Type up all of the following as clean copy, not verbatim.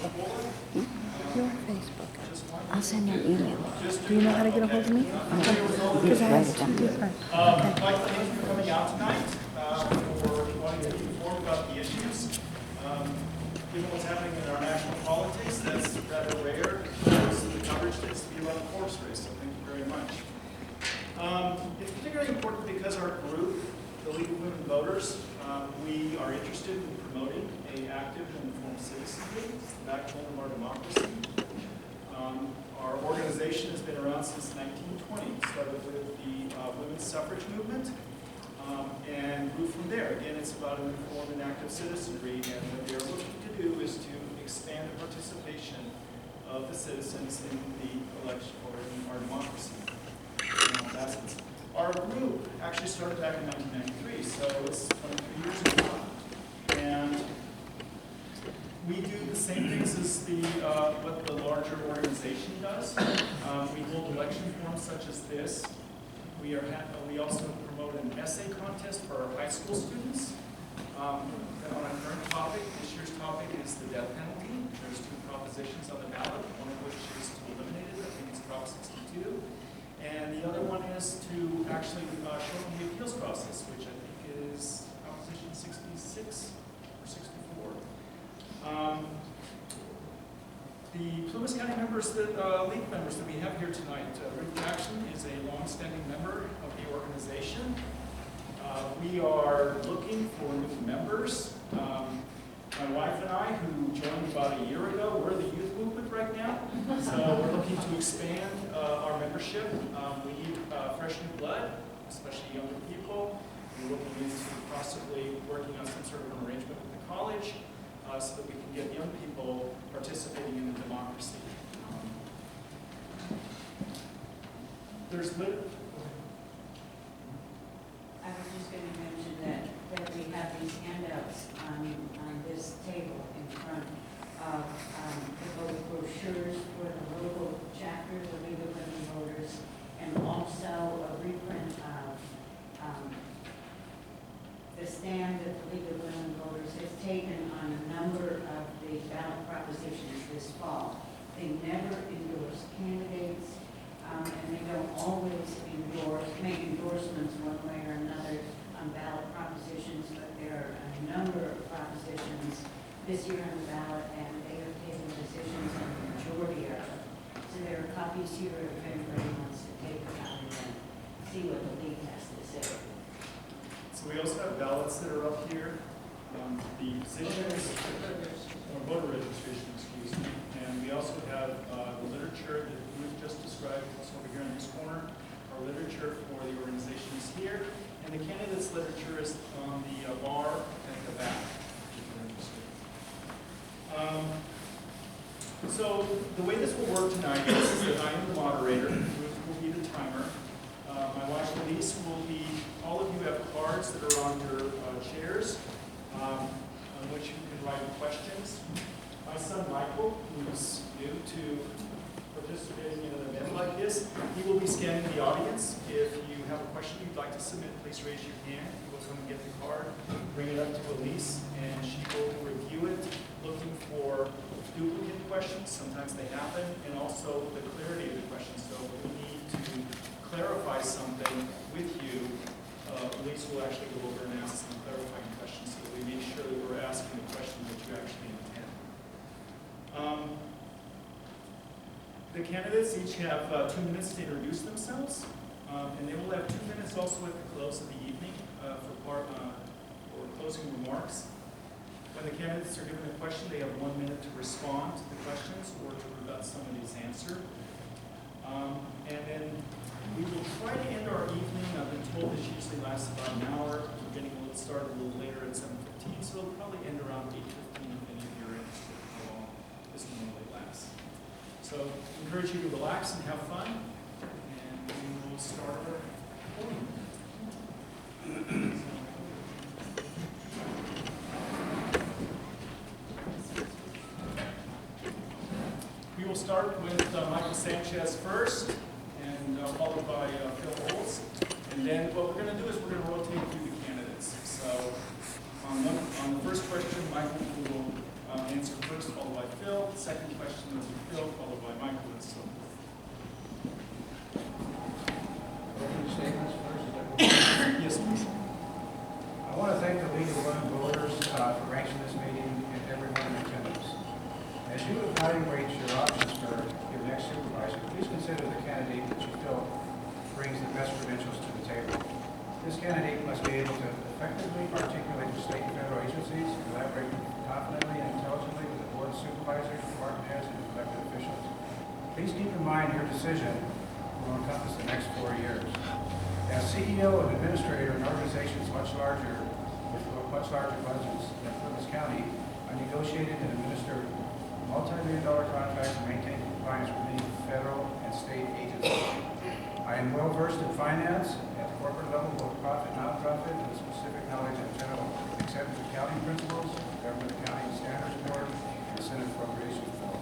Your Facebook. I'll send you an email. Do you know how to get a hold of me? Because I have to do it. Okay. I'd like to thank you for coming out tonight, for wanting to be informed about the issues. Given what's happening in our national politics, that's rather rare. The coverage tends to be around the horse race, so thank you very much. It's particularly important because our group, the League of Women Voters, we are interested in promoting an active and informed citizenry. It's the backbone of our democracy. Our organization has been around since 1920. It started with the women's suffrage movement and grew from there. Again, it's about an informed and active citizenry, and what they're looking to do is to expand the participation of the citizens in the election or in our democracy. Our group actually started back in 1993, so it's 23 years ago. And we do the same things as what the larger organization does. We hold election forums such as this. We also promote an essay contest for our high school students. On our current topic, this year's topic is the death penalty. There's 2 propositions on the ballot, one of which is to eliminate it. I think it's Prop 62. And the other one is to actually shorten the appeals process, which I think is Proposition 66 or 64. The Plumas County members, league members that we have here tonight, Rick Jackson is a long-standing member of the organization. We are looking for new members. My wife and I, who joined about a year ago, we're the youth movement right now. So we're looking to expand our membership. We need fresh new blood, especially younger people. We're looking into possibly working on some sort of an arrangement with the college so that we can get young people participating in the democracy. There's I was just going to mention that we have these handouts on this table in front of the brochures for the local chapters of League of Women Voters, and also a reprint of the stand that the League of Women Voters has taken on a number of the ballot propositions this fall. They never endorse candidates, and they don't always make endorsements one way or another on ballot propositions, but there are a number of propositions this year on the ballot, and they are taking decisions on the majority of them. So there are copies here if anybody wants to take a copy and see what the league has to say. So we also have ballots that are up here. The positions, or voter registration, excuse me. And we also have the literature that Ruth just described. It's over here in this corner. Our literature for the organization is here. And the candidates' literature is on the bar at the back, if you're interested. So the way this will work tonight is that I am the moderator. Ruth will be the timer. My wife Elise will be, all of you have cards that are on your chairs on which you can write questions. My son Michael, who's new to participating in an event like this, he will be scanning the audience. If you have a question you'd like to submit, please raise your hand. He will come and get the card, bring it up to Elise, and she will review it, looking for duplicate questions. Sometimes they happen, and also the clarity of the questions. So if we need to clarify something with you, Elise will actually go over and ask some clarifying questions so that we make sure that we're asking the question that you actually intend. The candidates each have 2 minutes to introduce themselves, and they will have 2 minutes also at the close of the evening for closing remarks. When the candidates are given a question, they have 1 minute to respond to the questions or to rebut somebody's answer. And then we will try to end our evening. I've been told this usually lasts about an hour. We're getting a little started a little later at 7:15, so it'll probably end around 8:15 if any of you are interested in how long this normally lasts. So I encourage you to relax and have fun, and we will start our polling. We will start with Michael Sanchez first, and followed by Phil Olds. And then what we're going to do is we're going to rotate through the candidates. So on the first question, Michael will answer answer first, followed by Phil. Second question will be Phil, followed by Michael, and so forth. Opening statements first. Yes, please. I want to thank the League of Women Voters for arranging this meeting and everyone in attendance. As you evaluate your options for your next supervisor, please consider the candidate that you feel brings the best credentials to the table. This candidate must be able to effectively articulate the state and federal agencies, collaborate confidently and intelligently with the board of supervisors, department heads, and elected officials. Please keep in mind your decision will encompass the next 4 years. As CEO and administrator in organizations much larger, with much larger budgets than Plymouth County, I negotiated and administered multi-million-dollar contracts and maintained compliance with many federal and state agencies. I am well versed in finance at the corporate level, both profit and nonprofit, with specific knowledge of general accepted accounting principles, government accounting standards board, and the Senate Appropriations Bill.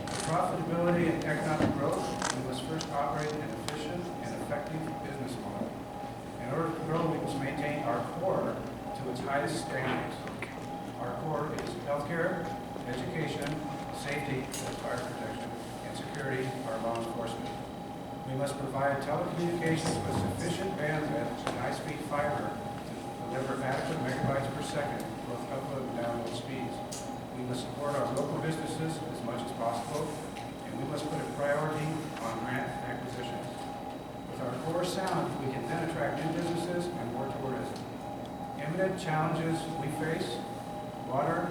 For profitability and economic growth, we must first operate an efficient and effective business model. In order to grow, we must maintain our core to its highest standards. Our core is healthcare, education, safety, that's fire protection, and security, our law enforcement. We must provide telecommunications with sufficient bandwidth and high-speed fiber to deliver adequate megabytes per second, both upload and download speeds. We must support our local businesses as much as possible, and we must put a priority on grant acquisitions. With our core sound, we can then attract new businesses and more tourism. Imminent challenges we face: water,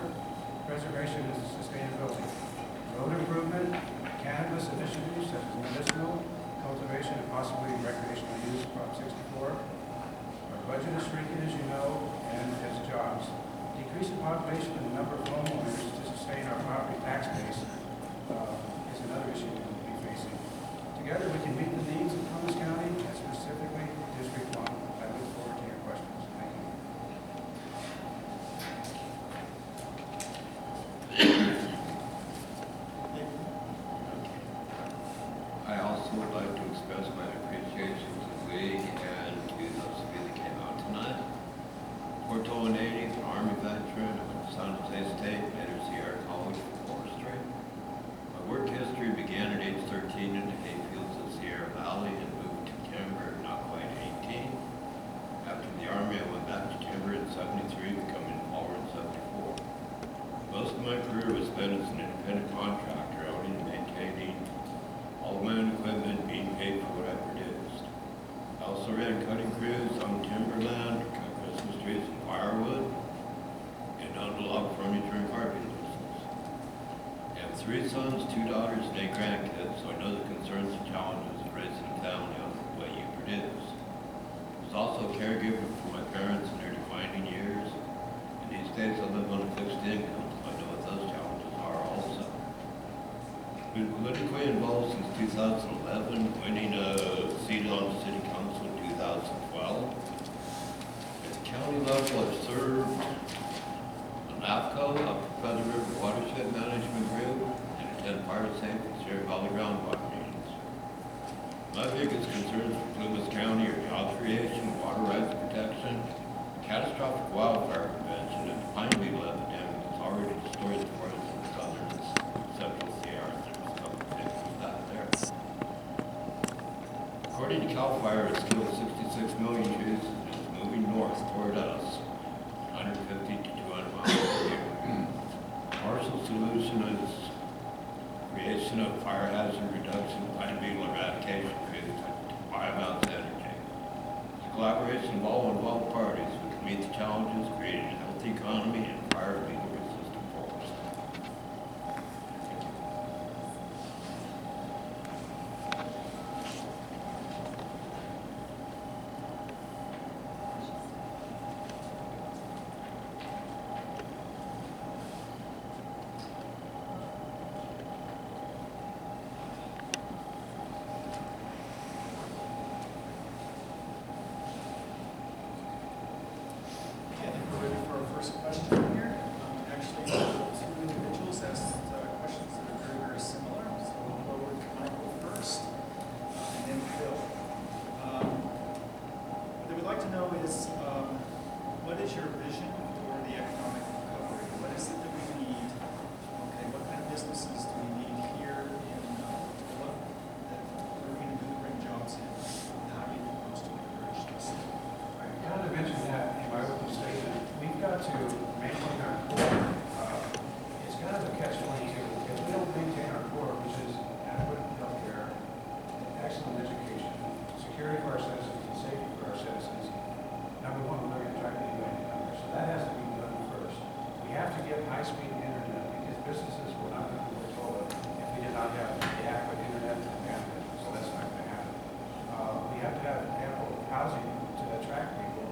preservation and sustainability, road improvement, cannabis initiatives such as medicinal, cultivation, and possibly recreational use, Prop 64. Our budget is shrinking, as you know, and as jobs. Decreasing population and the number of homeowners to sustain our property tax base is another issue we will be facing. Together, we can meet the needs of Plymouth County and specifically District 1. I look forward to your questions. Thank you. I also would like to express my appreciation to the League and to those of you that came out tonight. Portola native, an Army veteran, of SANCHEZ State, later Sierra College for forestry. My work history began at age 13 in the hayfields of Sierra Valley and moved to timber at not quite 18. After the Army, I went back to timber in 73, becoming a follower in 74. Most of my career was spent as an independent contractor, owning and maintaining all of my own equipment, being paid for what I produced. I also ran cutting crews on timberland, cut Christmas trees and firewood, and owned a log furniture and carpet business. I have 3 sons, 2 daughters, and 8 grandkids, so I know the concerns and challenges of raising a family on what you produce. I was also a caregiver for my parents in their declining years, and these days I live on a fixed income, so I know what those challenges are also. Been politically involved since 2011, winning a seat on the City Council in 2012. At the county level, I've served on AFCO, Upper Feather River Watershed Management Group, and attend Fire Safe and Sierra Valley groundwater meetings. My biggest concerns for Plymouth County are job creation, water rights protection, catastrophic wildfire prevention, and the pine beetle epidemic that's already destroyed the forests in the southern and central Sierra. According to CAL FIRE, it's killed 66 million trees and is moving north toward us, 150 to 200 miles per year. Partial solution is creation of fire hazard reduction, pine beetle eradication crews to biomass energy. The collaboration of all involved parties, we can meet the challenges, creating a healthy economy and fire beetle resistant forest. Okay, I think we're ready for our first question here. high-speed internet, because businesses will not be Portola if we did not have the adequate internet and bandwidth, so that's not going to happen. We have to have ample housing to attract people,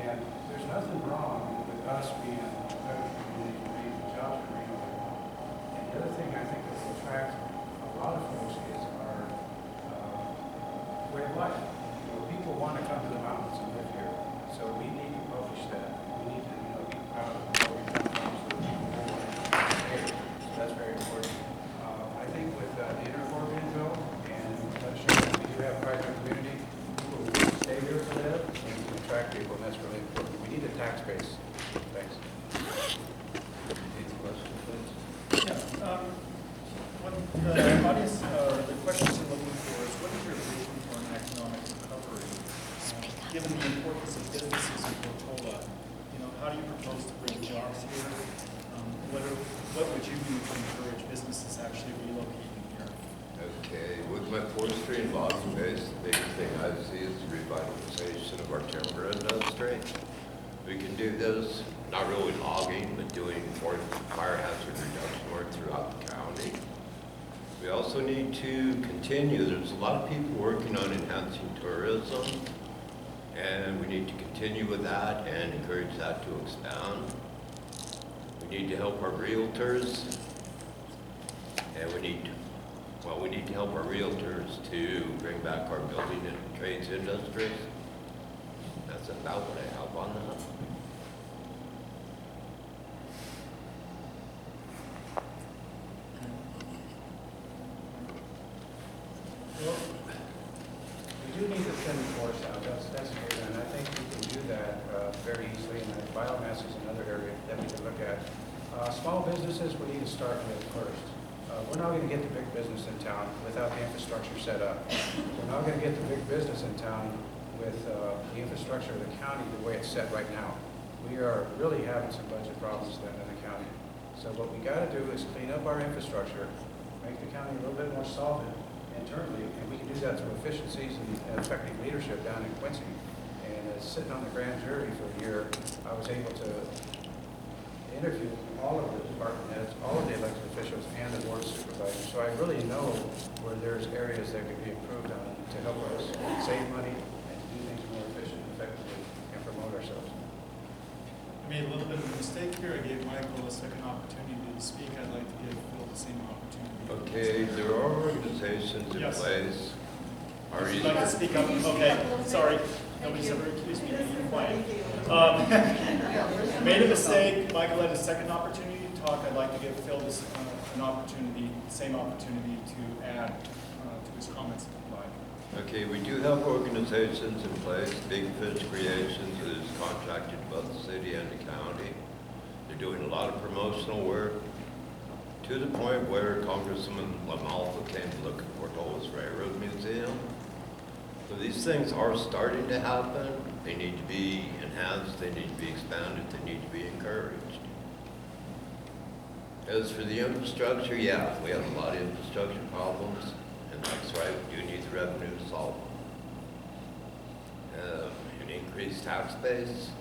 and there's nothing wrong with us being a better community, creating jobs for Reno. And the other thing I think that will attract a lot of folks is our way of life. You know, people want to come to the mountains and live here, so we need to publish that. We need to, be proud of where we come from, so that people will want to stay. So that's very important. I think with the intercorporate bill, and let's show that we do have pride in our community, people will stay here to live, and we can attract people, and that's really important. We need a tax base. Thanks. Any questions, please? Yeah, what the audience, the questions are looking for is, what is your vision for an economic recovery? Given the importance of businesses in Portola, how do you propose to bring jobs here? What would you do to encourage businesses actually relocating here? Okay, with my forestry and logging base, the biggest thing I see is the revitalization of our timber industry. We can do this, not really logging, but doing more fire hazard reduction work throughout the county. We also need to continue, there's a lot of people working on enhancing tourism, and we need to continue with that and encourage that to expand. We need to help our realtors, and we need to help our realtors to bring back our building and trades industries. That's about what I have on that. Well, we do need to thin the forest out, that's clear, and I think we can do that very easily, and biomass is another area that we can look at. Small businesses we need to start with first. We're not going to get the big business in town without the infrastructure set up. We're not going to get the big business in town with the infrastructure of the county the way it's set right now. We are really having some budget problems then in the county. So what we got to do is clean up our infrastructure, make the county a little bit more solvent internally, and we can do that through efficiencies and effective leadership down in Quincy. And sitting on the grand jury for a year, I was able to interview all of the department heads, all of the elected officials, and the board of supervisors. So I really know where there's areas that could be improved on to help us save money and do things more efficient and effectively and promote ourselves. I made a little bit of a mistake here. I gave Michael a second opportunity to speak. I'd like to give Phil the same opportunity. Okay, there are organizations in Yes. place. Are Would you you like to speak up? Okay, sorry. Nobody's ever accused me of being quiet. Made a mistake. Michael had a second opportunity to talk. I'd like to give Phil this, an opportunity, same opportunity to add to his comments if you'd like. Okay, we do have organizations in place. Big Fish Creations is contracted by the city and the county. They're doing a lot of promotional work to the point where Congressman Lamalfa came to look at Portola's Railroad Museum. So these things are starting to happen. They need to be enhanced, they need to be expanded, they need to be encouraged. As for the infrastructure, yeah, we have a lot of infrastructure problems, and that's right, we do need the revenue to solve them. An increased tax base.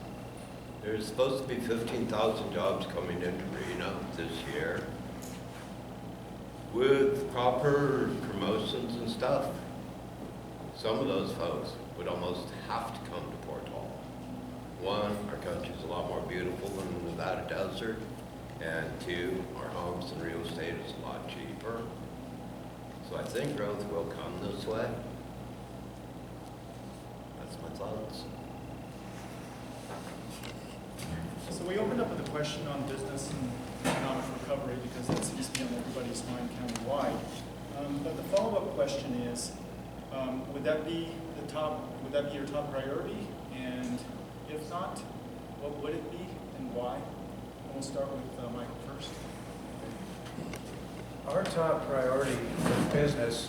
There's supposed to be 15,000 jobs coming into Reno this year with proper promotions and stuff. Some of those folks would almost have to come to Portola. One, our country's a lot more beautiful than the Nevada desert, and two, our homes and real estate is a lot cheaper. So I think growth will come this way. That's my thoughts. So we opened up with a question on business and economic recovery because that seems to be on everybody's mind countywide. But the follow-up question is, would that be your top priority? And if not, what would it be and why? And we'll start with Michael first. Our top priority for business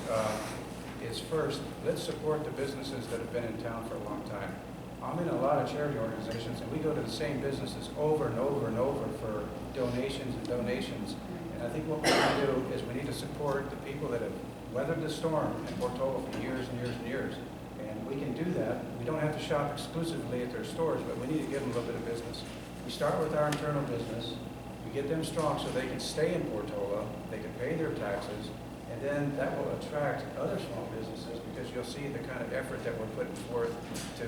is first, let's support the businesses that have been in town for a long time. I'm in a lot of charity organizations, and we go to the same businesses over and over and over for donations and donations. And I think what we need to do is we need to support the people that have weathered the storm in Portola for years and years and years. And we can do that. We don't have to shop exclusively at their stores, but we need to give them a little bit of business. We start with our internal business. We get them strong so they can stay in Portola, they can pay their taxes, and then that will attract other small businesses because you'll see the kind of effort that we're putting forth to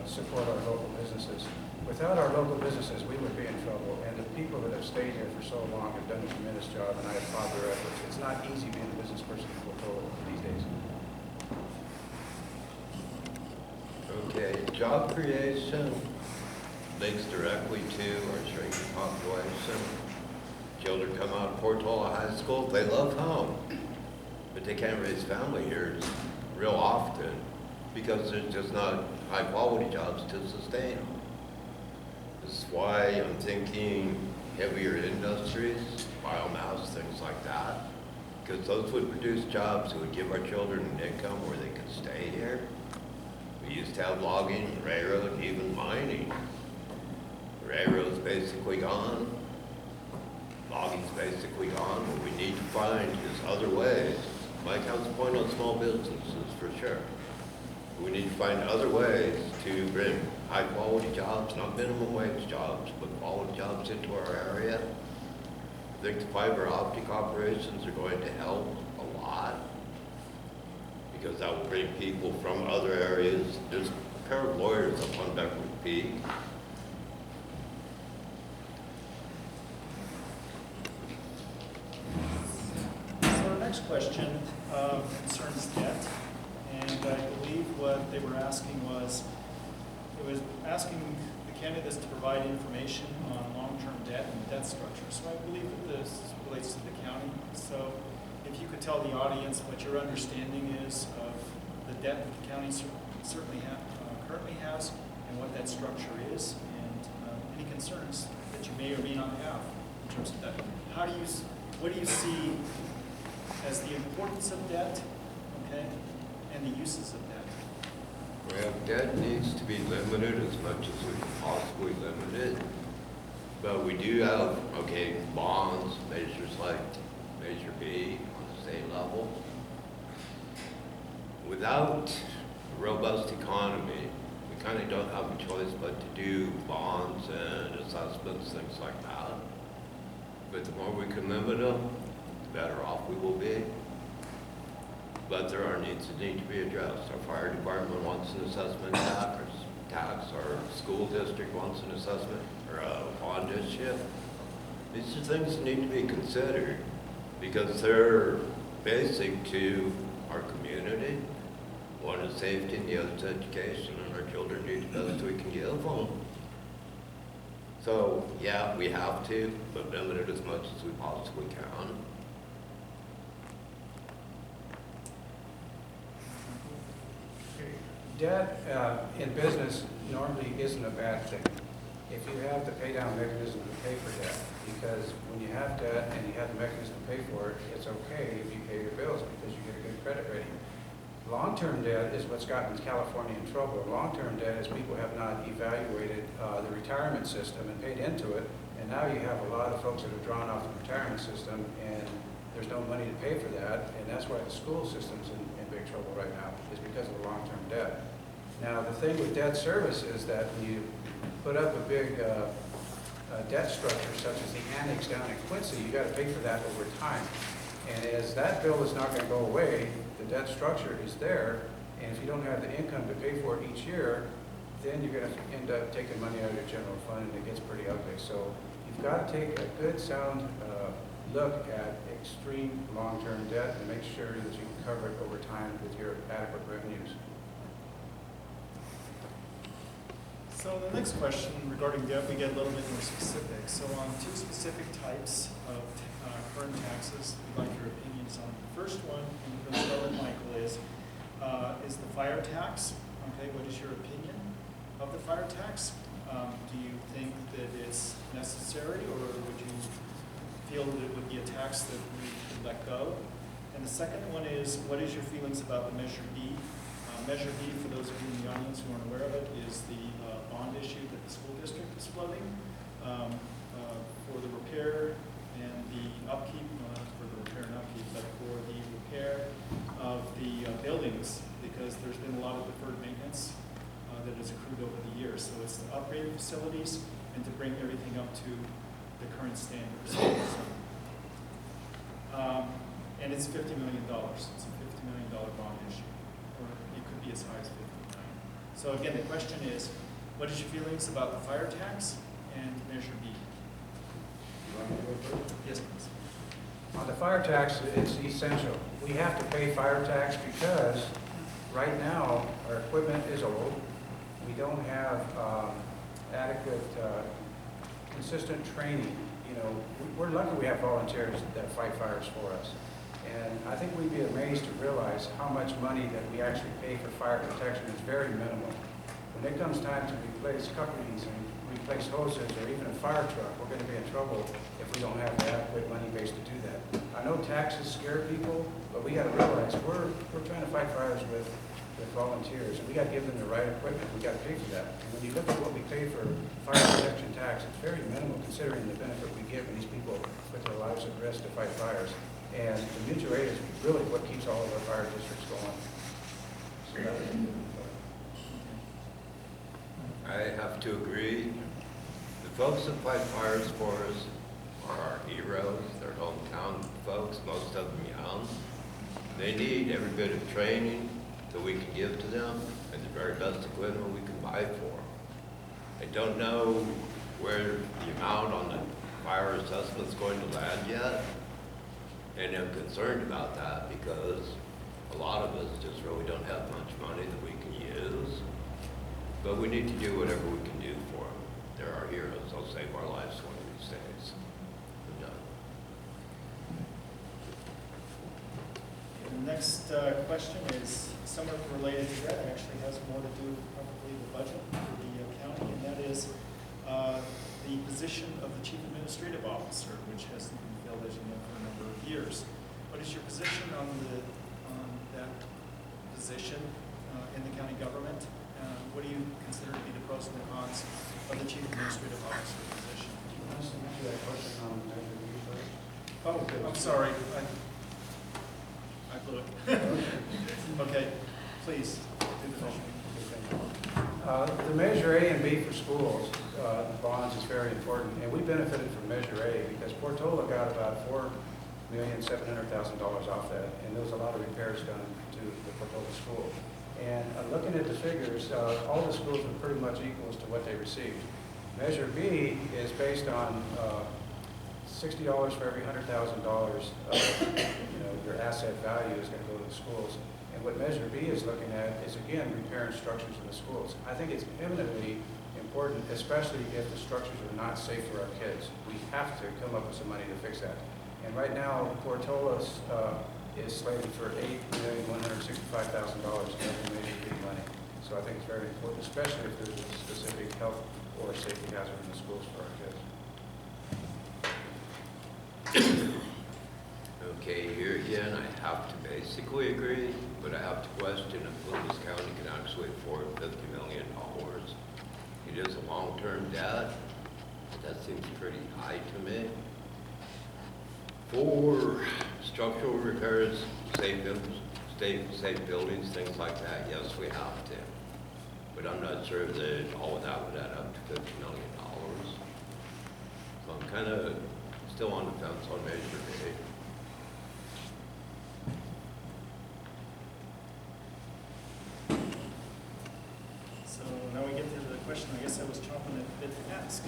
support our local businesses. Without our local businesses, we would be in trouble, and the people that have stayed here for so long have done a tremendous job, and I applaud their efforts. It's not easy being a business person in Portola these days. Okay, job creation links directly to our shrinking population. Children come out of Portola High School, they love home, but they can't raise family here real often because there's just not high quality jobs to sustain them. This is why I'm thinking heavier industries, biomass, things like that, because those would produce jobs that would give our children an income where they could stay here. We used to have logging, railroad, even mining. The railroad's basically gone. Logging's basically gone. What we need to find is other ways. Mike has a point on small businesses for sure. We need to find other ways to bring high quality jobs, not minimum wage jobs, but quality jobs into our area. I think the fiber optic operations are going to help a lot because that will bring people from other areas. There's a pair of lawyers up on Beckwood Peak. So our next question concerns debt, and I believe what they were asking was, it was asking the candidates to provide information on long-term debt and debt structure. So I believe that this relates to the county. So if you could tell the audience what your understanding is of the debt that the county certainly currently has, and what that structure is, and any concerns that you may or may not have in terms of that. What do you see as the importance of debt, okay, and the uses of debt? Well, debt needs to be limited as much as we can possibly limit it. But we do have, okay, bonds, measures like Measure B on the state level. Without a robust economy, we kind of don't have a choice but to do bonds and assessments, things like that. But the more we can limit them, the better off we will be. But there are needs that need to be addressed. Our fire department wants an assessment tax. Our school district wants an assessment or a bond issue. These are things that need to be considered because they're basic to our community. One is safety and the other is education, and our children need the best we can give them. So, yeah, we have to, but limit it as much as we possibly can. Debt in business normally isn't a bad thing if you have the pay down mechanism to pay for debt. Because when you have debt and you have the mechanism to pay for it, it's okay if you pay your bills because you get a good credit rating. Long-term debt is what's gotten California in trouble. Long-term debt is people have not evaluated the retirement system and paid into it, and now you have a lot of folks that are drawn off the retirement system, and there's no money to pay for that, and that's why the school system's in big trouble right now, is because of the long-term debt. Now, the thing with debt service is that when you put up a big debt structure, such as the annex down in Quincy, you got to pay for that over time. And as that bill is not going to go away, the debt structure is there, and if you don't have the income to pay for it each year, then you're going to end up taking money out of your general fund, and it gets pretty ugly. So you've got to take a good, sound look at extreme long-term debt and make sure that you can cover it over time with your adequate revenues. So the next question regarding debt, we get a little bit more specific. So on two specific types of current taxes, we'd like your opinions on. The first one, and we're going to start with Michael, is the fire tax. Okay, what is your opinion of the fire tax? Do you think that it's necessary, or would you feel that it would be a tax that we should let go? And the second one is, what is your feelings about the Measure B? Measure B, for those of you in the audience who aren't aware of it, is the bond issue that the school district is floating for the repair and the upkeep, not for the repair and upkeep, but for the repair of the buildings, because there's been a lot of deferred maintenance that has accrued over the years. So it's to upgrade the facilities and to bring everything up to the current standards. And it's $50 million. It's a $50 million bond issue, or it could be as high as $50 million. So again, the question is, what is your feelings about the fire tax and Measure B? You want me to go first? Yes, please. On the fire tax, it's essential. We have to pay fire tax because right now, our equipment is old. We don't have adequate, consistent training. You know, we're lucky we have volunteers that fight fires for us. And I think we'd be amazed to realize how much money that we actually pay for fire protection is very minimal. When it comes time to replace couplings and replace hoses or even a fire truck, we're going to be in trouble if we don't have the adequate money base to do that. I know taxes scare people, but we got to realize we're trying to fight fires with volunteers, and we got to give them the right equipment. We got to pay for that. And when you look at what we pay for fire protection tax, it's very minimal considering the benefit we give when these people put their lives at risk to fight fires. And the mutual aid is really what keeps all of our fire districts going. So that is, I have to agree. The folks that fight fires for us are our heroes. They're hometown folks, most of them young. They need every bit of training that we can give to them and the very best equipment we can buy for them. I don't know where the amount on the fire assessment is going to land yet, and I'm concerned about that because a lot of us just really don't have much money that we can use. But we need to do whatever we can do for them. They're our heroes. They'll save our lives one of these days. I'm done. The next question is somewhat related to that. It actually has more to do with probably the budget for the county, and that is the position of the Chief Administrative Officer, which hasn't been filled, as you know, for a number of years. What is your position on that position in the county government? What do you consider to be the pros and the cons of the Chief Administrative Officer position? do you want us to answer that question on Measure B first? Oh, I'm sorry. I blew it. Okay, please do the motion. The Measure A and B for schools, the bonds is very important, and we benefited from Measure A because Portola got about $4,700,000 off that, and there was a lot of repairs done to the Portola school. And looking at the figures, all the schools were pretty much equal as to what they received. Measure B is based on $60 for every $100,000 your asset value is going to go to the schools. And what Measure B is looking at is, again, repairing structures in the schools. I think it's eminently important, especially if the structures are not safe for our kids. We have to come up with some money to fix that. And right now, Portola's is slated for $8,165,000 in Measure B money. So I think it's very important, especially if there's a specific health or safety hazard in the schools for our kids. Okay, here again, I have to basically agree, but I have to question if Columbus County can actually afford $50 million. It is a long-term debt, but that seems pretty high to me. For structural repairs, safe buildings, things like that, yes, we have to. But I'm not sure that all of that would add up to $50 million. So I'm kind of still on the fence on Measure B. So now we get to the question I guess I was chomping at the bit to ask.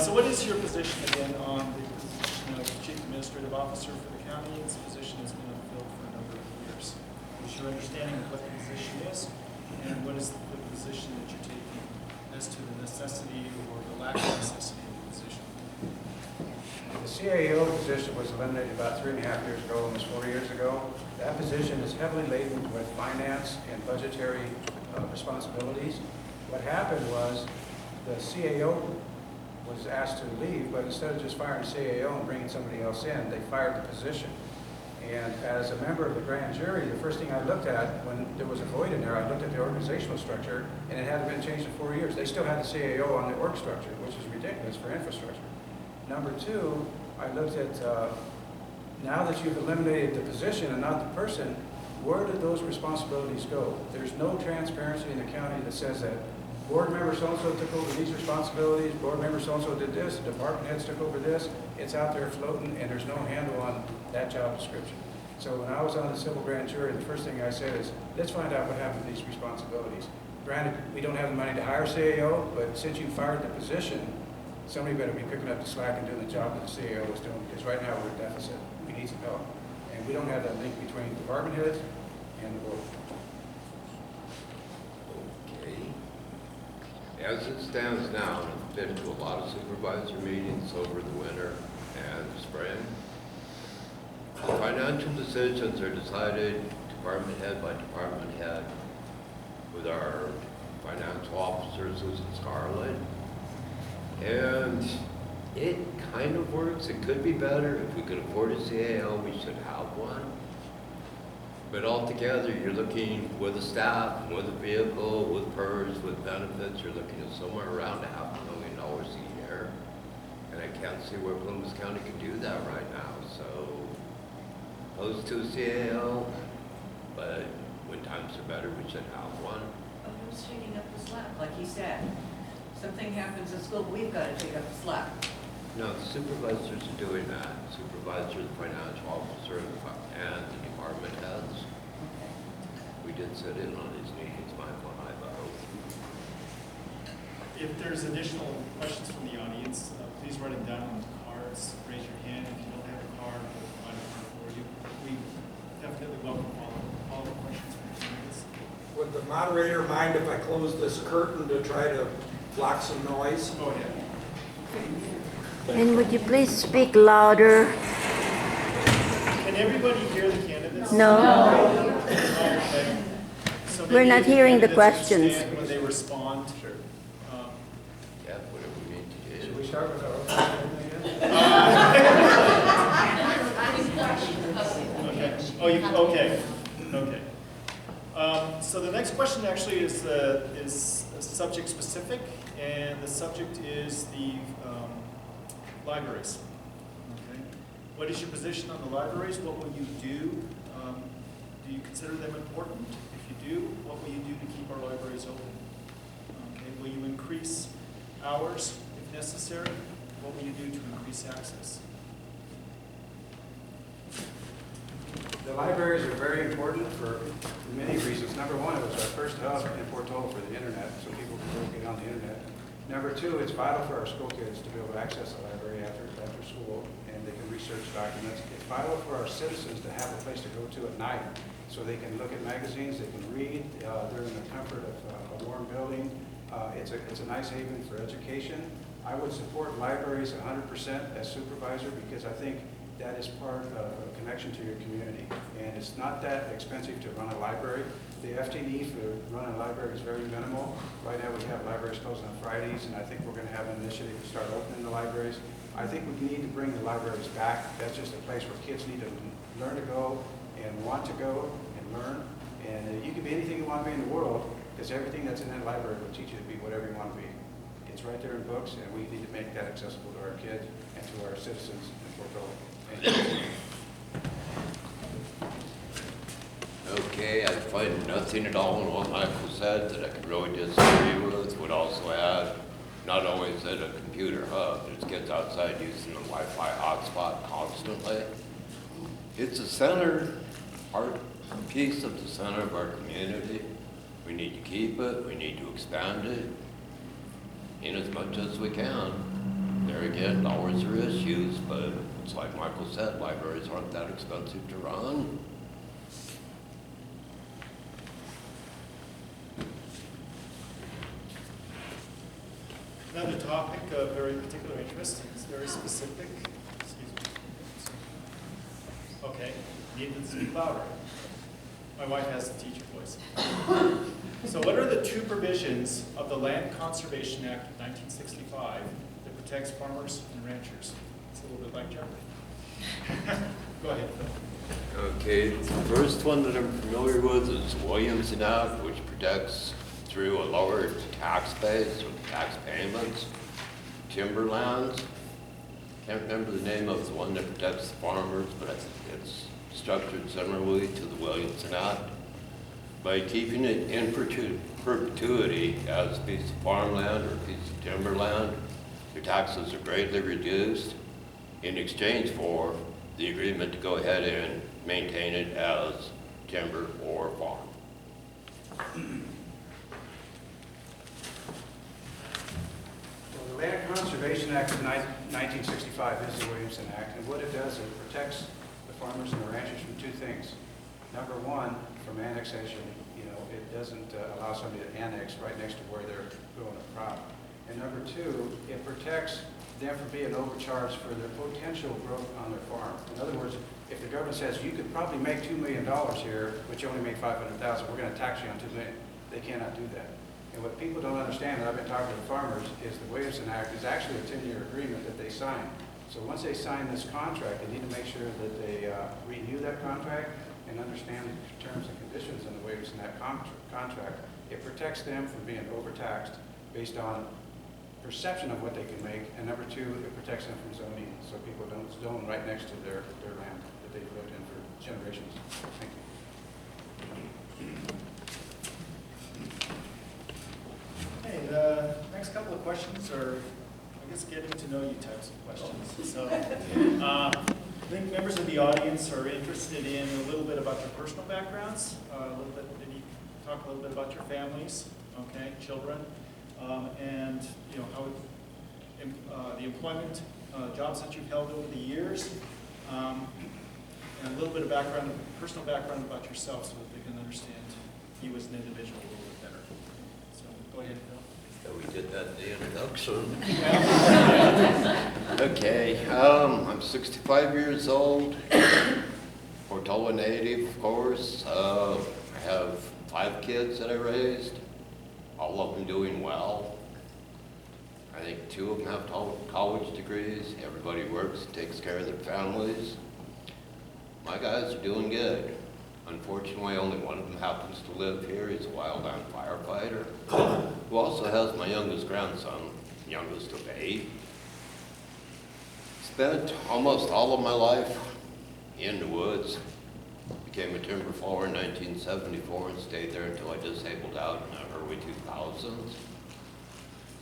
So what is your position again on the position of Chief Administrative Officer for the county? This position has been filled for a number of years. What is your understanding of what the position is, and what is the position that you're taking as to the necessity or the lack of necessity of the position? The CAO position was eliminated about 3.5 years ago, almost 4 years ago. That position is heavily laden with finance and budgetary responsibilities. What happened was the CAO was asked to leave, but instead of just firing CAO and bringing somebody else in, they fired the position. And as a member of the grand jury, the first thing I looked at when there was a void in there, I looked at the organizational structure, and it hadn't been changed in 4 years. They still had the CAO on the org structure, which is ridiculous for infrastructure. Number two, I looked at, now that you've eliminated the position and not the person, where did those responsibilities go? There's no transparency in the county that says that board member so-and-so took over these responsibilities, board member so-and-so did this, the department heads took over this. It's out there floating, and there's no handle on that job description. So when I was on the civil grand jury, the first thing I said is, let's find out what happened to these responsibilities. Granted, we don't have the money to hire a CAO, but since you fired the position, somebody better be picking up the slack and doing the job that the CAO was doing, because right now we're at deficit. We need some help. And we don't have that link between department heads and the board. Okay. As it stands now, and I've been to a lot of supervisor meetings over the winter and the spring, the financial decisions are decided department head by department head with our financial officer, Susan Scarlett. And it kind of works. It could be better. If we could afford a CAO, we should have one. But altogether, you're looking with a staff, with a vehicle, with PERS, with benefits, you're looking at somewhere around $500,000 a year. And I can't see where Columbus County can do that right now. So, opposed to a CAO, but when times are better, we should have one. Oh, who's taking up the slack? Like he said, something happens at school, we've got to take up the slack. No, the supervisors are doing that. Supervisor, the financial officer, and the department heads. We did sit in on these meetings, Michael and I both. If there's additional questions from the audience, please write them down on the cards. Raise your hand. If you don't have a card, we'll provide a card for you. We definitely welcome all the questions from the audience. Would the moderator mind if I close this curtain to try to block some noise? Go ahead. And would you please speak louder? Can everybody hear the candidates? No. Okay. So We're maybe not if the hearing the candidates questions. understand when they respond. Sure. Yeah, whatever we need to Should do. we start with our opening again? Okay. Oh, you, okay. Okay. So the next question actually is subject specific, and the subject is the libraries. Okay. What is your position on the libraries? What will you do? Do you consider them important? If you do, what will you do to keep our libraries open? Okay. Will you increase hours if necessary? What will you do to increase access? The libraries are very important for many reasons. Number one, it was our first hub in Portola for the internet, so people can go get on the internet. Number two, it's vital for our school kids to be able to access the library after school, and they can research documents. It's vital for our citizens to have a place to go to at night, so they can look at magazines, they can read. They're in the comfort of a warm building. It's a nice haven for education. I would support libraries 100% as supervisor, because I think that is part of a connection to your community. And it's not that expensive to run a library. The FTE for running a library is very minimal. Right now we have libraries closed on Fridays, and I think we're going to have an initiative to start opening the libraries. I think we need to bring the libraries back. That's just a place where kids need to learn to go and want to go and learn. And you can be anything you want to be in the world, because everything that's in that library will teach you to be whatever you want to be. It's right there in books, and we need to make that accessible to our kids and to our citizens in Portola. Okay, I find nothing at all in what Michael said that I could really disagree with. Would also add, not always at a computer hub, there's kids outside using the Wi-Fi hotspot constantly. It's a center, piece of the center of our community. We need to keep it, we need to expand it in as much as we can. There again, always are issues, but it's like Michael said, libraries aren't that expensive to run. Another topic of very particular interest, it's very specific. Excuse me. Okay, need to speak louder. My wife has a teacher voice. So what are the two provisions of the Land Conservation Act of 1965 that protects farmers and ranchers? It's a little bit like Jeopardy. Go ahead, Phil. Okay, the first one that I'm familiar with is the Williamson Act, which protects through a lower tax base or tax payments, timberlands. Can't remember the name of the one that protects the farmers, but I think it's structured similarly to the Williamson Act. By keeping it in perpetuity as a piece of farmland or a piece of timberland, your taxes are greatly reduced in exchange for the agreement to go ahead and maintain it as timber or farm. Well, the Land Conservation Act of 1965 is the Williamson Act, and what it does is it protects the farmers and the ranchers from two things. Number one, from annexation. You know, it doesn't allow somebody to annex right next to where they're growing a crop. And number two, it protects them from being overcharged for their potential growth on their farm. In other words, if the government says you could probably make $2 million here, but you only make $500,000, we're going to tax you on $2 million. They cannot do that. And what people don't understand, and I've been talking to the farmers, is the Williamson Act is actually a 10-year agreement that they sign. So once they sign this contract, they need to make sure that they renew that contract and understand the terms and conditions in the Williamson Act contract. It protects them from being overtaxed based on perception of what they can make, and number two, it protects them from zoning, so people don't zone right next to their land that they've lived in for generations. Thank you. Hey, the next couple of questions are, I guess, getting to know you types of questions. So, I think members of the audience are interested in a little bit about your personal backgrounds, a little bit, maybe talk a little bit about your families, okay, children, and you know how the employment jobs that you've held over the years, and a little bit of background, personal background about yourself, so that they can understand you as an individual a little bit better. So go ahead, Phil. So we did that in the introduction. Okay, I'm 65 years old, Portola native, of course. I have 5 kids that I raised, all of them doing well. I think 2 of them have college degrees. Everybody works, takes care of their families. My guys are doing good. Unfortunately, only one of them happens to live here. He's a wildland firefighter, who also has my youngest grandson, youngest of 8. Spent almost all of my life in the woods. Became a timber faller in 1974 and stayed there until I disabled out in the early 2000s.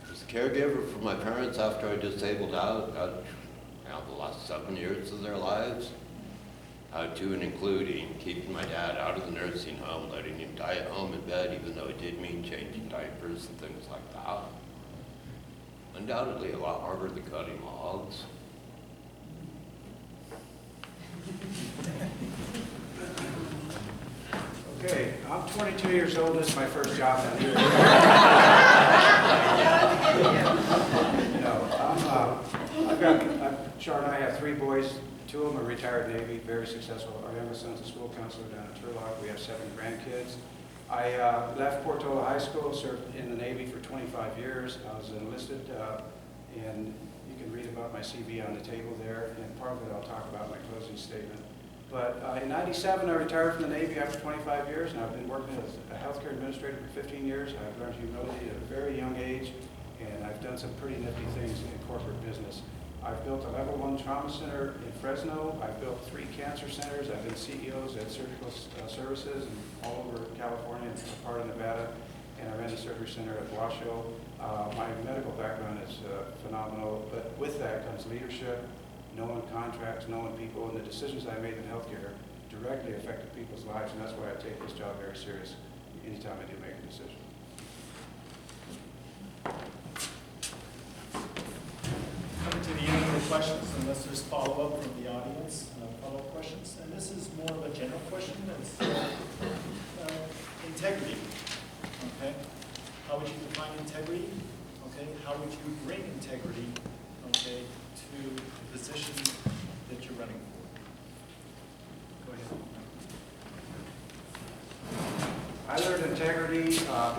Was a caregiver for my parents after I disabled out, the last 7 years of their lives. To and including keeping my dad out of the nursing home, letting him die at home in bed, even though it did mean changing diapers and things like that. Undoubtedly a lot harder than cutting logs. Okay, I'm 22 years old. This is my first job down here. Char and I have 3 boys. 2 of them are retired Navy, very successful. Our youngest son's a school counselor down at Turlock. We have 7 grandkids. I left Portola High School, served in the Navy for 25 years. I was enlisted, and you can read about my CV on the table there, and part of it I'll talk about in my closing statement. But in '97, I retired from the Navy after 25 years, and I've been working as a healthcare administrator for 15 years. I've learned humility at a very young age, and I've done some pretty nifty things in corporate business. I've built a level 1 trauma center in Fresno. I've built 3 cancer centers. I've been CEOs at surgical services and all over California and part of Nevada. And I ran a surgery center at Washoe. My medical background is phenomenal, but with that comes leadership, knowing contracts, knowing people, and the decisions I made in healthcare directly affected people's lives, and that's why I take this job very serious anytime I do make a decision. Coming to the end of the questions, unless there's follow-up from the audience, follow-up questions. And this is more of a general question. That's integrity. Okay, how would you define integrity? Okay, how would you bring integrity, okay, to the position that you're running for? Go ahead. I learned integrity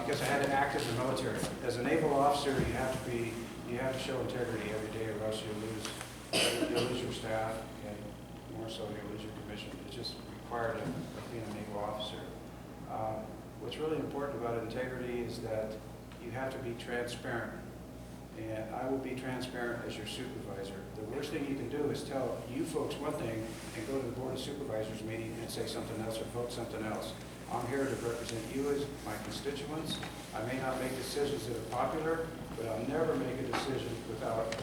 because I had to act as a military. As a naval officer, you have to show integrity every day, or else you'll lose your staff, and more so you'll lose your commission. It's just required of being a naval officer. What's really important about integrity is that you have to be transparent. And I will be transparent as your supervisor. The worst thing you can do is tell you folks one thing and go to the Board of Supervisors meeting and say something else or vote something else. I'm here to represent you as my constituents. I may not make decisions that are popular, but I'll never make a decision without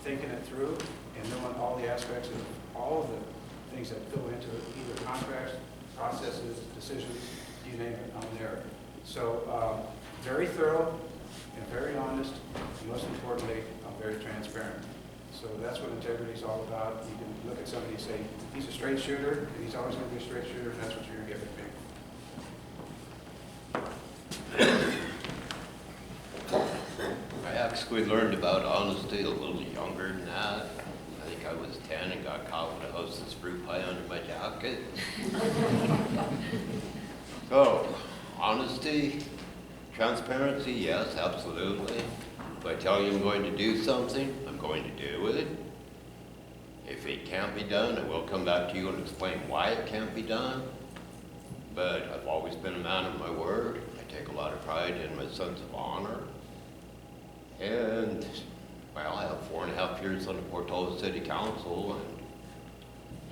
thinking it through and knowing all the aspects of all of the things that go into either contracts, processes, decisions, you name it, I'm there. So very thorough and very honest, and most importantly, I'm very transparent. So that's what integrity is all about. You can look at somebody and say, he's a straight shooter, and he's always going to be a straight shooter, and that's what you're going to get with me. I actually learned about honesty a little younger than that. I think I was 10 and got caught with a hostess fruit pie under my jacket. So, honesty, transparency, yes, absolutely. If I tell you I'm going to do something, I'm going to do it. If it can't be done, I will come back to you and explain why it can't be done. But I've always been a man of my word. I take a lot of pride in my sense of honor. And, well, I have 4.5 years on the Portola City Council, and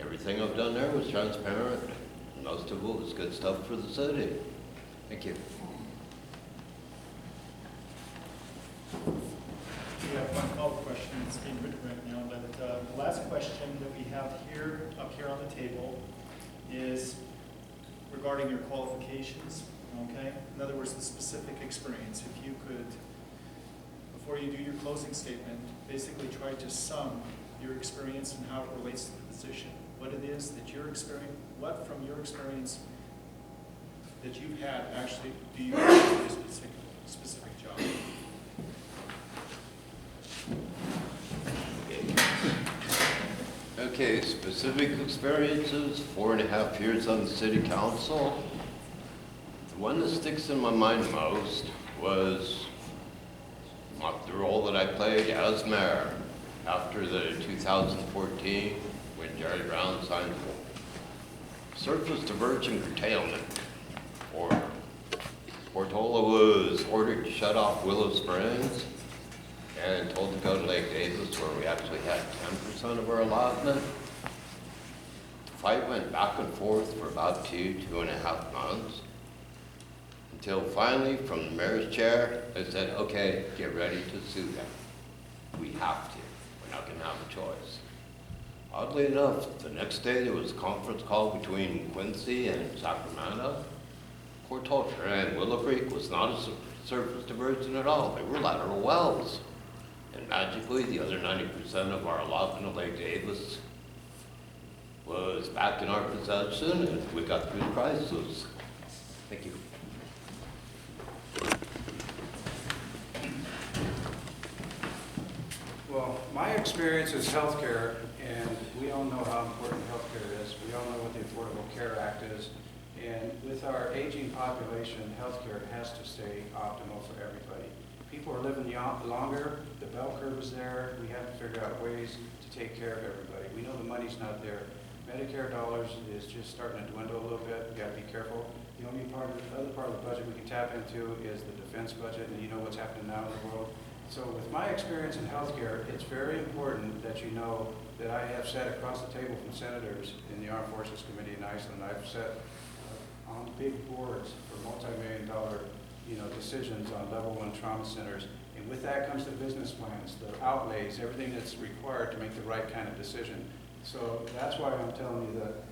everything I've done there was transparent. Most of it was good stuff for the city. Thank you. We have one follow-up question that's being written right now, but the last question that we have up here on the table is regarding your qualifications, okay? In other words, the specific experience. If you could, before you do your closing statement, basically try to sum your experience and how it relates to the position. What it is that you're experiencing, what from your experience that you've had actually do you do this specific job? Okay, specific experiences, 4.5 years on the city council. The one that sticks in my mind most was not the role that I played as mayor after the 2014 when Jerry Brown signed the surface diversion curtailment order. Portola was ordered to shut off Willow Springs and told to go to Lake Davis, where we actually had 10% of our allotment. The fight went back and forth for about 2.5 months, until finally, from the mayor's chair, they said, okay, get ready to sue them. We have to. We're not going to have a choice. Oddly enough, the next day there was a conference call between Quincy and Sacramento. Portola and Willow Creek was not a surface diversion at all. They were lateral wells. And magically, the other 90% of our allotment of Lake Davis was back in our possession, and we got through the crisis. Thank you. Well, my experience is healthcare, and we all know how important healthcare is. We all know what the Affordable Care Act is. And with our aging population, healthcare has to stay optimal for everybody. People are living longer, the bell curve is there, we have to figure out ways to take care of everybody. We know the money's not there. Medicare dollars is just starting to dwindle a little bit, we gotta be careful. The only other part of the budget we can tap into is the defense budget, and you know what's happening now in the world. So with my experience in healthcare, it's very important that you know that I have sat across the table from senators in the Armed Forces Committee in Iceland. I've sat on big boards for multi-million-dollar decisions on level 1 trauma centers. And with that comes the business plans, the outlays, everything that's required to make the right kind of decision. So that's why I'm telling you that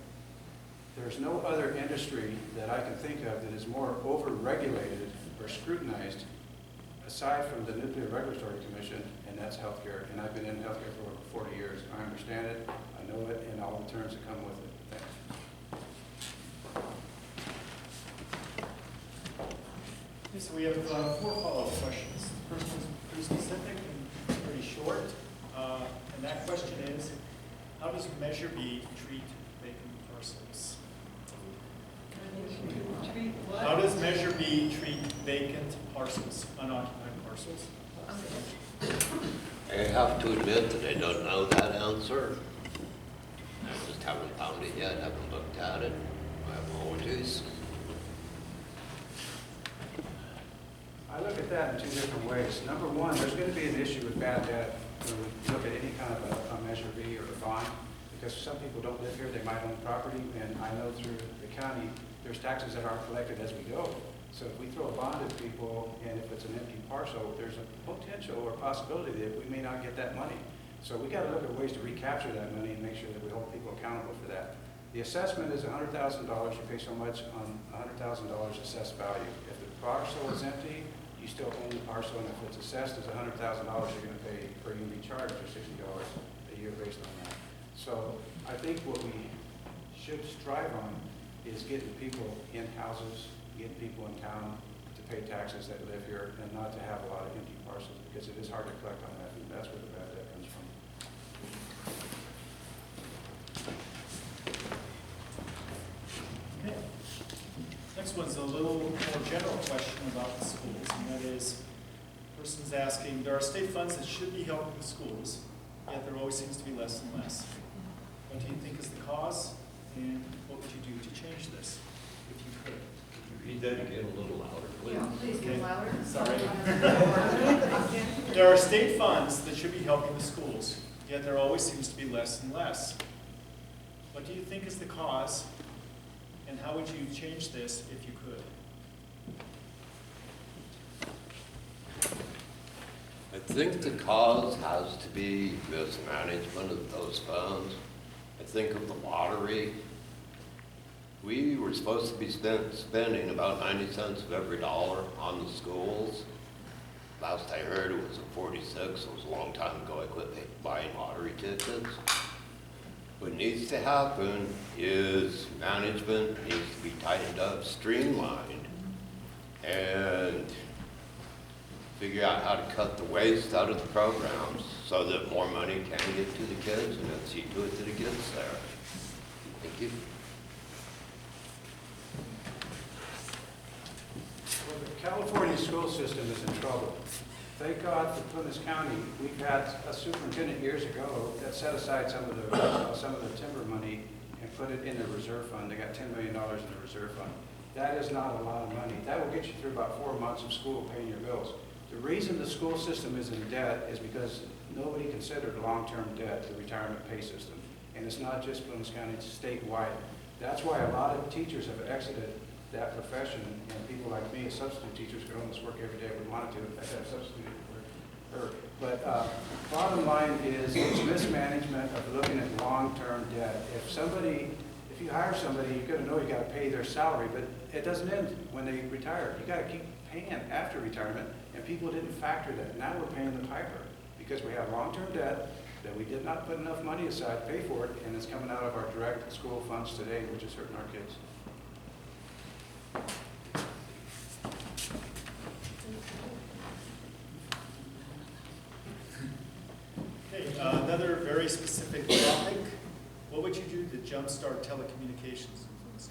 there's no other industry that I can think of that is more over-regulated or scrutinized aside from the Nuclear Regulatory Commission, and that's healthcare. And I've been in healthcare for over 40 years. I understand it, I know it, and all the terms that come with it. Thanks. Okay, so we have 4 follow-up questions. The first one's pretty specific and pretty short. And that question is, how does Measure B treat vacant parcels? How does Measure B treat vacant parcels, unoccupied parcels? I have to admit that I don't know that answer. I just haven't found it yet, haven't looked at it. My apologies. I look at that in 2 different ways. Number one, there's going to be an issue with bad debt when we look at any kind of a Measure B or a bond, because some people don't live here, they might own property, and I know through the county there's taxes that aren't collected as we go. So if we throw a bond at people, and if it's an empty parcel, there's a potential or possibility that we may not get that money. So we got to look at ways to recapture that money and make sure that we hold people accountable for that. The assessment is $100,000. You pay so much on $100,000 assessed value. If the parcel is empty, you still own the parcel, and if it's assessed as $100,000, you're going to pay, or you're going to be charged for $60 a year based on that. So I think what we should strive on is getting people in houses, getting people in town to pay taxes that live here, and not to have a lot of empty parcels, because it is hard to collect on that, and that's where the bad debt comes from. Okay. Next one's a little more general question about the schools, and that is, person's asking, there are state funds that should be helping the schools, yet there always seems to be less and less. What do you think is the cause, and what would you do to change this, if you could? Read that again a little louder, please. Yeah, please Okay. get louder. Sorry. There are state funds that should be helping the schools, yet there always seems to be less and less. What do you think is the cause, and how would you change this if you could? I think the cause has to be mismanagement of those funds. I think of the lottery. We were supposed to be spending about 90 cents of every dollar on the schools. Last I heard it was at 46. It was a long time ago. I quit buying lottery tickets. What needs to happen is management needs to be tightened up, streamlined, and figure out how to cut the waste out of the programs so that more money can get to the kids, and then see to it that it gets there. Thank you. Well, the California school system is in trouble. Thank God for Plymouth County. We've had a superintendent years ago that set aside some of the timber money and put it in the reserve fund. They got $10 million in the reserve fund. That is not a lot of money. That will get you through about 4 months of school paying your bills. The reason the school system is in debt is because nobody considered long-term debt the retirement pay system. And it's not just Plymouth County, it's statewide. That's why a lot of teachers have exited that profession, and people like me as substitute teachers could almost work every day we wanted to. I said substitute for her. But bottom line is it's mismanagement of looking at long-term debt. If you hire somebody, you got to know you got to pay their salary, but it doesn't end when they retire. You got to keep paying after retirement, and people didn't factor that. Now we're paying the piper because we have long-term debt that we did not put enough money aside to pay for it, and it's coming out of our direct school funds today, which is hurting our kids. Okay, another very specific topic. What would you do to jumpstart telecommunications in Plymouth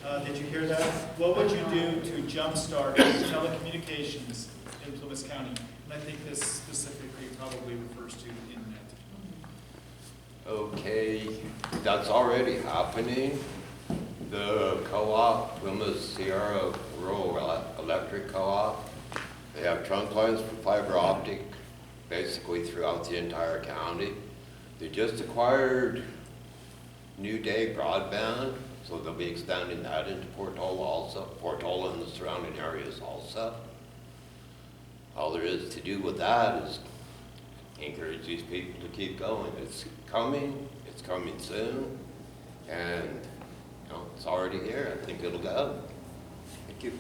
County? Did you hear that? What would you do to jumpstart telecommunications in Plymouth County? And I think this specifically probably refers to the internet. Okay, that's already happening. The co-op, Plymouth Sierra Rural Electric Co-op, they have trunk lines for fiber optic basically throughout the entire county. They just acquired New Day broadband, so they'll be expanding that into Portola also, Portola and the surrounding areas also. All there is to do with that is encourage these people to keep going. It's coming soon, and it's already here. I think it'll go. Thank you.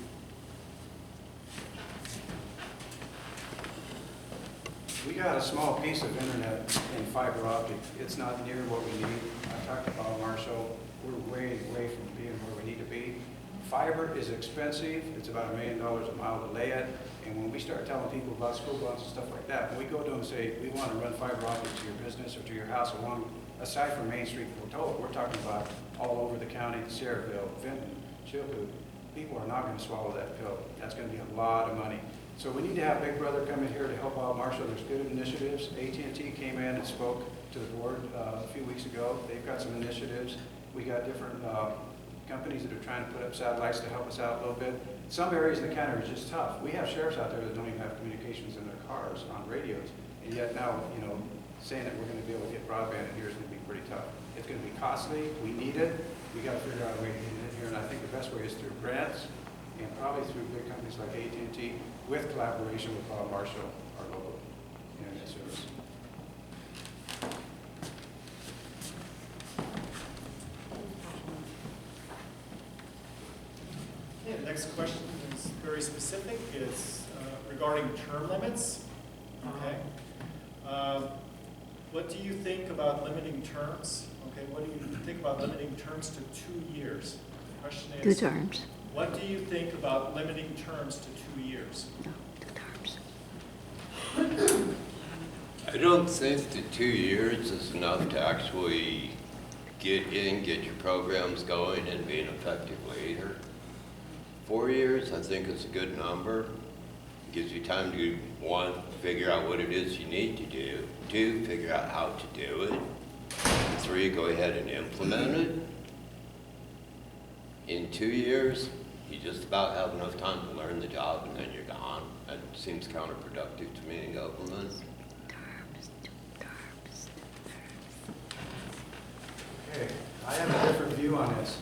We got a small piece of internet in fiber optic. It's not near what we need. I talked to Bob Marshall. We're way from being where we need to be. Fiber is expensive. It's about $1 million a mile to lay it. And when we start telling people about school bonds and stuff like that, when we go to them and say, we want to run fiber optic to your business or to your house aside from Main Street and Portola, we're talking about all over the county, Sierraville, Vinton, Chilkoot. People are not going to swallow that pill. That's going to be a lot of money. So we need to have Big Brother come in here to help out Marshall. There's good initiatives. AT&T came in and spoke to the board a few weeks ago. They've got some initiatives. We got different companies that are trying to put up satellites to help us out a little bit. Some areas in the county are just tough. We have sheriffs out there that don't even have communications in their cars on radios. And yet now, saying that we're going to be able to get broadband in here is going to be pretty tough. It's going to be costly. We need it. We got to figure out a way to get it here. And I think the best way is through grants and probably through big companies like AT&T with collaboration with Bob Marshall, our local internet service. Okay, the next question is very specific. It's regarding term limits. Okay. What do you think about limiting terms? Okay, what do you think about limiting terms to 2 years? The question is, 2 terms. what do you think about limiting terms to 2 years? No, 2 terms. I don't think that 2 years is enough to actually get your programs going and be an effective leader. 4 years, I think, is a good number. It gives you time to, 1, figure out what it is you need to do. 2, figure out how to do it. 3, go ahead and implement it. In 2 years, you just about have enough time to learn the job and then you're gone. That seems counterproductive to me in government. Okay, I have a different view on this.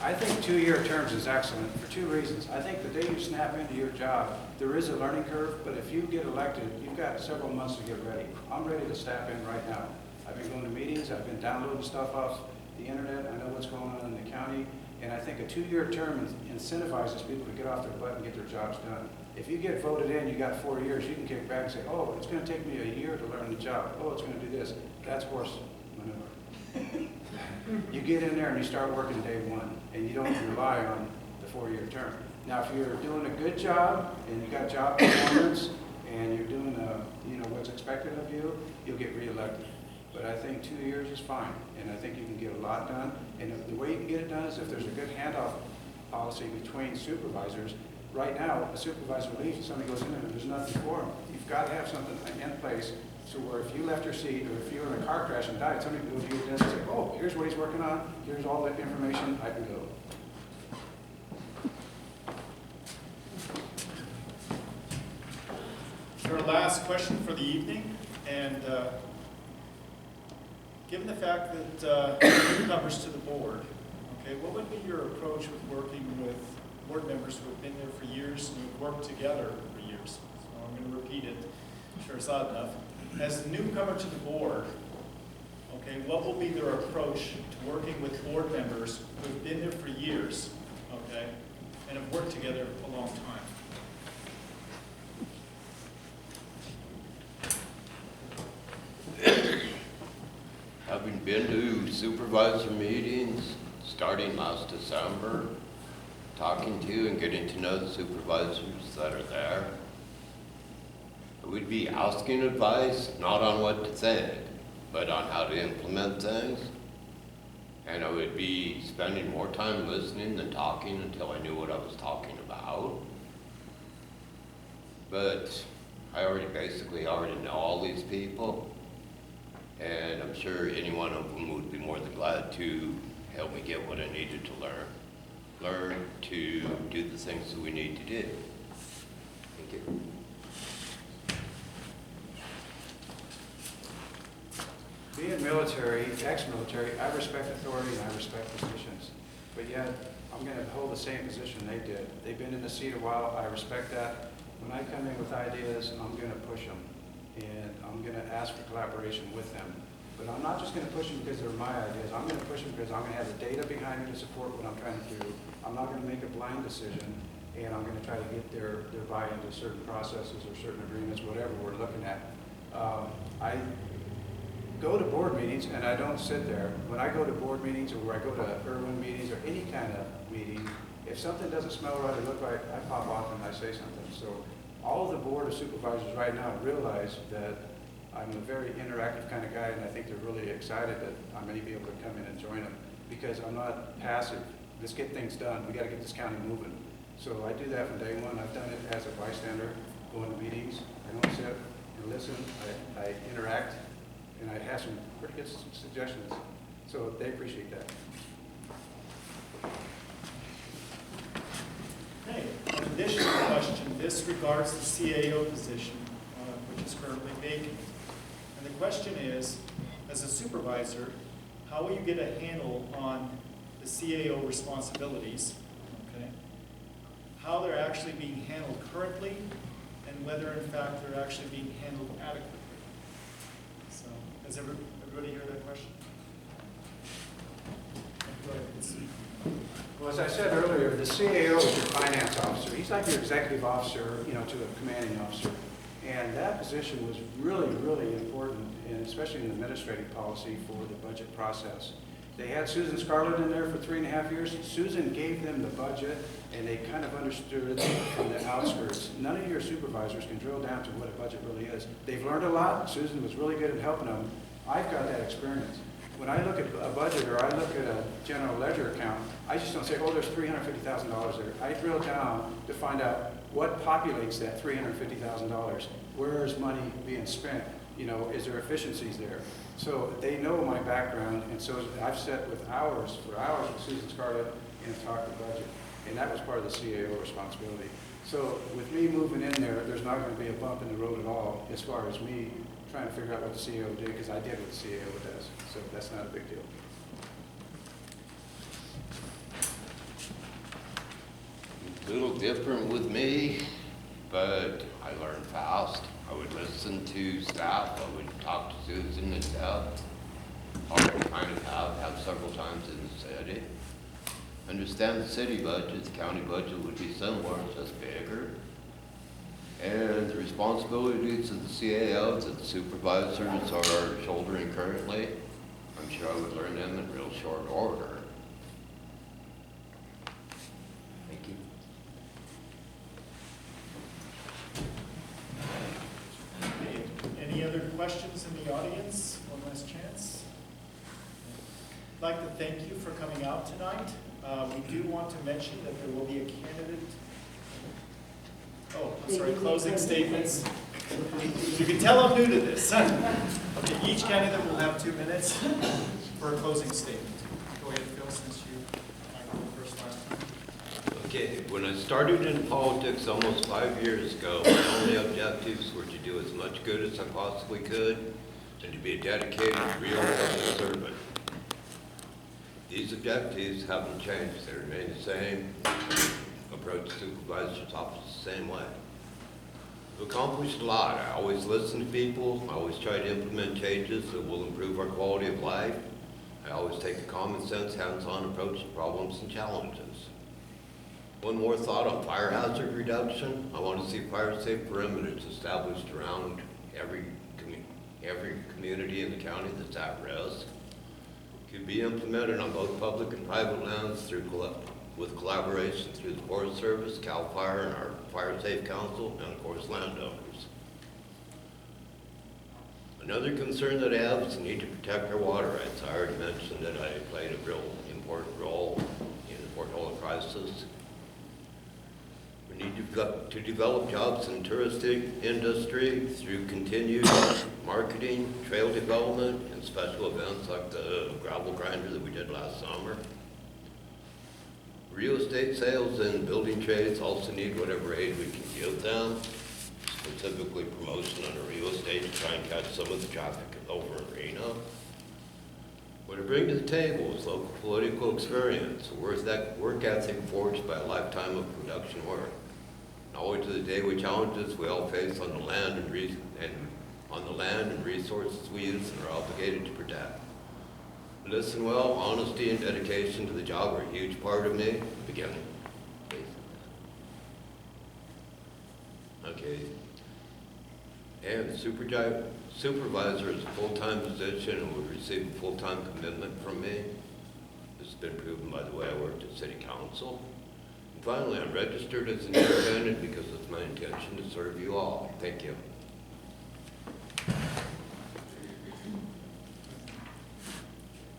I think 2-year terms is excellent for 2 reasons. I think the day you snap into your job, there is a learning curve, but if you get elected, you've got several months to get ready. I'm ready to step in right now. I've been going to meetings, I've been downloading stuff off the internet, I know what's going on in the county, and I think a 2-year term incentivizes people to get off their butt and get their jobs done. If you get voted in, you got 4 years, you can kick back and say, oh, it's going to take me a year to learn the job. Oh, it's going to do this. That's horse maneuver. You get in there and you start working day 1, and you don't rely on the 4-year term. Now, if you're doing a good job and you got job performance and you're doing what's expected of you, you'll get reelected. But I think 2 years is fine, and I think you can get a lot done. And the way you can get it done is if there's a good handoff policy between supervisors. Right now, a supervisor leaves and somebody goes in there and there's nothing for them. You've got to have something in place so where if you left your seat or if you were in a car crash and died, somebody could go to your desk and say, oh, here's what he's working on, here's all that information, I can go. Our last question for the evening, and given the fact that newcomers to the board, okay, what would be your approach with working with board members who have been there for years and who've worked together for years? So I'm going to repeat it. I'm sure it's loud enough. As a newcomer to the board, okay, what will be their approach to working with board members who have been there for years, okay, and have worked together a long time? Having been to supervisor meetings starting last December, talking to and getting to know the supervisors that are there, I would be asking advice, not on what to think, but on how to implement things. And I would be spending more time listening than talking until I knew what I was talking about. But I basically already know all these people. And I'm sure any one of them would be more than glad to help me get what I needed to learn to do the things that we need to do. Thank you. Being military, ex-military, I respect authority and I respect positions. But yet, I'm going to hold the same position they did. They've been in the seat a while, I respect that. When I come in with ideas, I'm going to push them. And I'm going to ask for collaboration with them. But I'm not just going to push them because they're my ideas. I'm going to push them because I'm going to have the data behind me to support what I'm trying to do. I'm not going to make a blind decision, and I'm going to try to get their buy-in to certain processes or certain agreements, whatever we're looking at. I go to board meetings, and I don't sit there. When I go to board meetings or where I go to Irwin meetings or any kind of meeting, if something doesn't smell right or look right, I pop off and I say something. So all of the board of supervisors right now realize that I'm a very interactive kind of guy, and I think they're really excited that I may be able to come in and join them because I'm not passive. Let's get things done. We got to get this county moving. So I do that from day one. I've done it as a bystander, going to meetings. I don't sit and listen. I interact, and I have some pretty good suggestions. So they appreciate that. Okay, an additional question. This regards the CAO position, which is currently vacant. And the question is, as a supervisor, how will you get a handle on the CAO responsibilities, okay? How they're actually being handled currently, and whether in fact they're actually being handled adequately. So, does everybody hear that question? Go ahead. Well, as I said earlier, the CAO is your finance officer. He's like your executive officer, you know, to a commanding officer. And that position was really, really important, and especially in the administrative policy for the budget process. They had Susan Scarlett in there for 3.5 years. Susan gave them the budget, and they kind of understood it from the outskirts. None of your supervisors can drill down to what a budget really is. They've learned a lot. Susan was really good at helping them. I've got that experience. When I look at a budget or I look at a general ledger account, I just don't say, oh, there's $350,000 there. I drill down to find out what populates that $350,000. Where is money being spent? You know, is there efficiencies there? So they know my background, and so I've sat with hours with Susan Scarlett and talked the budget. And that was part of the CAO responsibility. So with me moving in there, there's not going to be a bump in the road at all as far as me trying to figure out what the CAO did, because I did what the CAO does. So that's not a big deal. A little different with me, but I learned fast. I would listen to staff, I would talk to Susan in depth. I kind of have several times in the city. Understand the city budget, the county budget would be similar, just bigger. And the responsibilities of the CAO that the supervisors are shouldering currently, I'm sure I would learn them in real short order. Thank you. Any other questions in the audience? One last chance. I'd like to thank you for coming out tonight. We do want to mention that there will be a candidate. Oh, I'm sorry, closing statements. You can tell I'm new to this. Okay, each candidate will have 2 minutes for a closing statement. Go ahead, Phil, since you went first last time. Okay, when I started in politics almost 5 years ago, my only objectives were to do as much good as I possibly could and to be a dedicated, real public servant. These objectives haven't changed. They remain the same. Approach the supervisor's office the same way. I've accomplished a lot. I always listen to people. I always try to implement changes that will improve our quality of life. I always take a common sense, hands-on approach to problems and challenges. One more thought on fire hazard reduction. I want to see fire-safe perimeters established around every community in the county that's at risk. Could be implemented on both public and private lands with collaboration through the Forest Service, CAL FIRE, and our Fire Safe Council, and of course landowners. Another concern that I have is the need to protect our water rights. I already mentioned that I played a real important role in the Portola crisis. We need to develop jobs in the touristic industry through continued marketing, trail development, and special events like the gravel grinder that we did last summer. Real estate sales and building trades also need whatever aid we can give them, specifically promotion on the real estate to try and catch some of the traffic over in Reno. What I bring to the table is local political experience, work ethic forged by a lifetime of production work. Knowledge of the daily challenges we all face on the land and resources we use and are obligated to protect. Listen well, honesty and dedication to the job are a huge part of me. Begin, please. Okay. And supervisor is a full-time position and will receive a full-time commitment from me. This has been proven by the way I worked at City Council. And finally, I'm registered as an independent because it's my intention to serve you all. Thank you.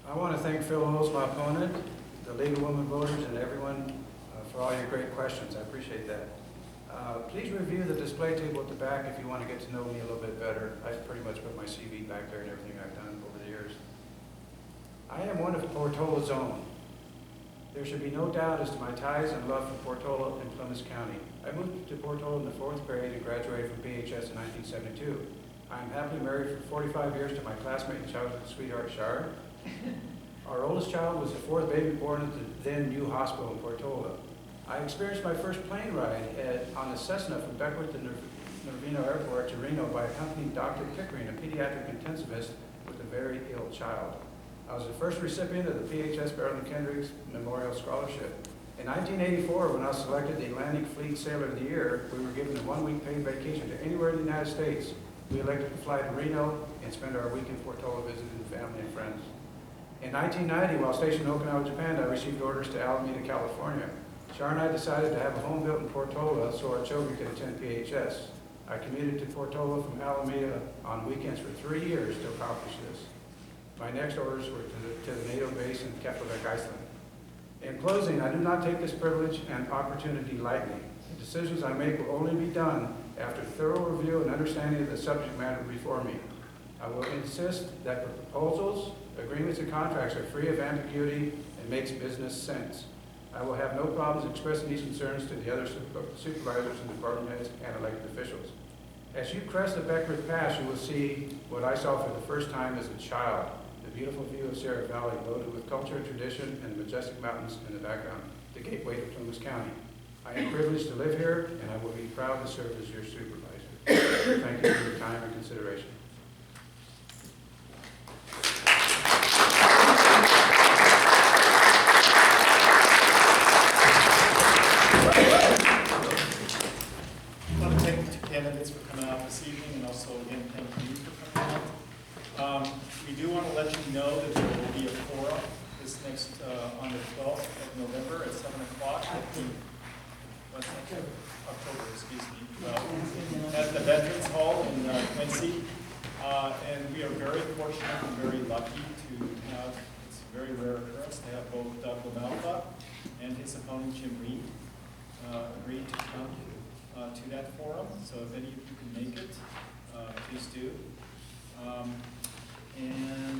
I want to thank Phil Holmes, my opponent, the League of Women Voters, and everyone for all your great questions. I appreciate that. Please review the display table at the back if you want to get to know me a little bit better. I've pretty much put my CV back there and everything I've done over the years. I am one of Portola's own. There should be no doubt as to my ties and love for Portola and Plymouth County. I moved to Portola in the 4th grade and graduated from BHS in 1972. I am happily married for 45 years to my classmate and childhood sweetheart, Shar. Our oldest child was the fourth baby born at the then new hospital in Portola. I experienced my first plane ride on the Cessna from Beckwith to Nervino Airport to Reno by accompanying Dr. Pickering, a pediatric intensivist with a very ill child. I was the first recipient of the PHS Barrett Kendricks Memorial Scholarship. In 1984, when I was selected the Atlantic Fleet Sailor of the Year, we were given a 1-week paid vacation to anywhere in the United States. We elected to fly to Reno and spend our week in Portola visiting family and friends. In 1990, while stationed in Okinawa, Japan, I received orders to Alameda, California. Char and I decided to have a home built in Portola so our children could attend PHS. I commuted to Portola from Alameda on weekends for 3 years to accomplish this. My next orders were to the NATO base in Keflavik, Iceland. In closing, I do not take this privilege and opportunity lightly. The decisions I make will only be done after thorough review and understanding of the subject matter before me. I will insist that the proposals, agreements, and contracts are free of ambiguity and makes business sense. I will have no problems expressing these concerns to the other supervisors and department heads and elected officials. As you crest the Beckwith Pass, you will see what I saw for the first time as a child, the beautiful view of Sierra Valley loaded with culture and tradition and the majestic mountains in the background, the gateway to Plumas County. I am privileged to live here, and I will be proud to serve as your supervisor. Thank you for your time and consideration. I want to thank the two candidates for coming out this evening, and also again thank you for coming out. We do want to let you know that there will be a forum this next on the 12th of November at 7 o'clock at the October, excuse me, at the Veterans Hall in Quincy. And we are very fortunate and very lucky to have, it's a very rare occurrence to have both Doug LaMalfa and his opponent Jim Reed agreed to come to that forum. So if any of you can make it, please do. And